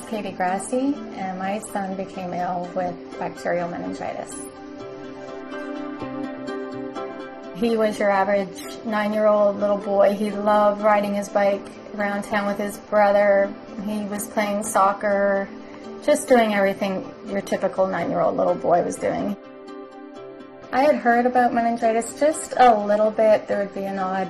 Katie Grassi, and my son became ill with bacterial meningitis. He was your average 9-year-old little boy. He loved riding his bike around town with his brother. He was playing soccer, just doing everything your typical 9-year-old little boy was doing. I had heard about meningitis just a little bit. There would be an odd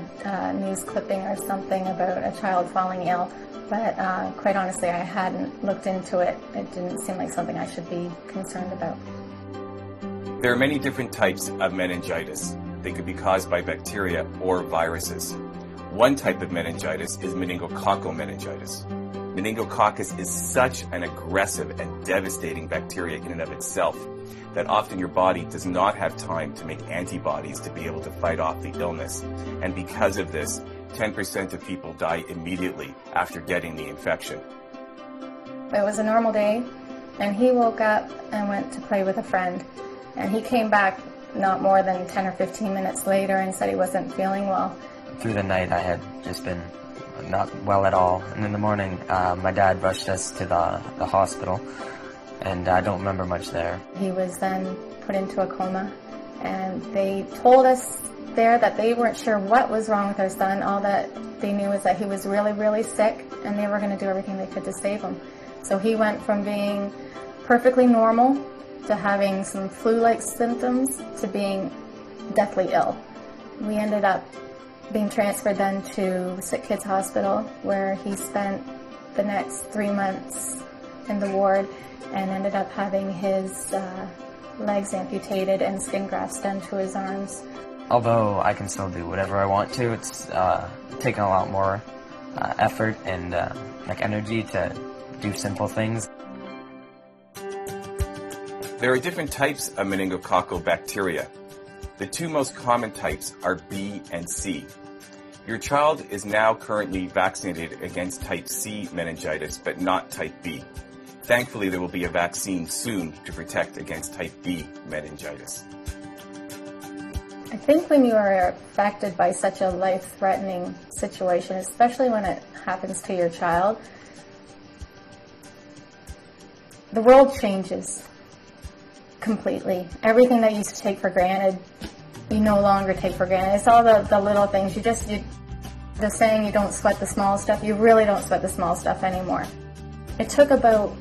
news clipping or something about a child falling ill, but quite honestly, I hadn't looked into it. It didn't seem like something I should be concerned about. There are many different types of meningitis. They could be caused by bacteria or viruses. One type of meningitis is meningococcal meningitis. Meningococcus is such an aggressive and devastating bacteria in and of itself that often your body does not have time to make antibodies to be able to fight off the illness. And because of this, 10% of people die immediately after getting the infection. It was a normal day, and he woke up and went to play with a friend. And he came back not more than 10 or 15 minutes later and said he wasn't feeling well. Through the night, I had just been not well at all. And in the morning, my dad rushed us to the hospital, and I don't remember much there. He was then put into a coma, and they told us there that they weren't sure what was wrong with our son. All that they knew was that he was really, really sick, and they were going to do everything they could to save him. So he went from being perfectly normal to having some flu-like symptoms to being deathly ill. We ended up being transferred then to Sick Kids Hospital, where he spent the next 3 months in the ward and ended up having his legs amputated and skin grafts done to his arms. Although I can still do whatever I want to, it's taken a lot more effort and energy to do simple things. There are different types of meningococcal bacteria. The two most common types are B and C. Your child is now currently vaccinated against type C meningitis, but not type B. Thankfully, there will be a vaccine soon to protect against type B meningitis. I think when you are affected by such a life-threatening situation, especially when it happens to your child, the world changes completely. Everything that you used to take for granted, you no longer take for granted. It's all the little things. The saying, you don't sweat the small stuff, you really don't sweat the small stuff anymore. It took about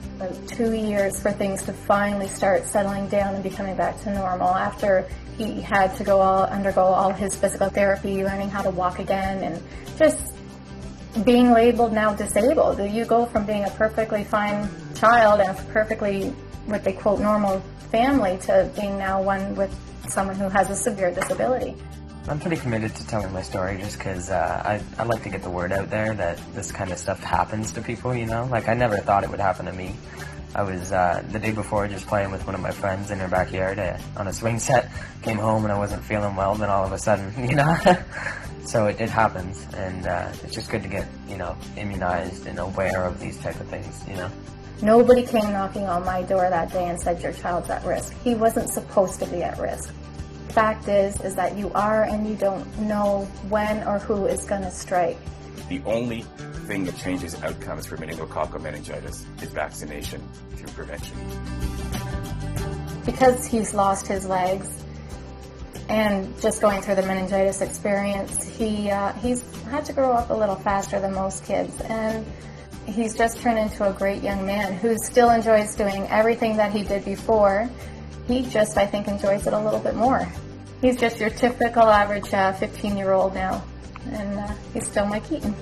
2 years for things to finally start settling down and becoming back to normal after he had to undergo all his physical therapy, learning how to walk again, and just being labeled now disabled. You go from being a perfectly fine child and a perfectly, what they quote, normal family to being now one with someone who has a severe disability. I'm pretty committed to telling my story just because I like to get the word out there that this kind of stuff happens to people, you know? Like, I never thought it would happen to me. I was, the day before, just playing with one of my friends in her backyard on a swing set. Came home and I wasn't feeling well, then all of a sudden, you know? So it happens, and it's just good to get, immunized and aware of these type of things, you know? Nobody came knocking on my door that day and said your child's at risk. He wasn't supposed to be at risk. Fact is that you are, and you don't know when or who is going to strike. The only thing that changes outcomes for meningococcal meningitis is vaccination through prevention. Because he's lost his legs and just going through the meningitis experience, he's had to grow up a little faster than most kids, and he's just turned into a great young man who still enjoys doing everything that he did before. He just, I think, enjoys it a little bit more. He's just your typical average 15-year-old now, and he's still my Keaton.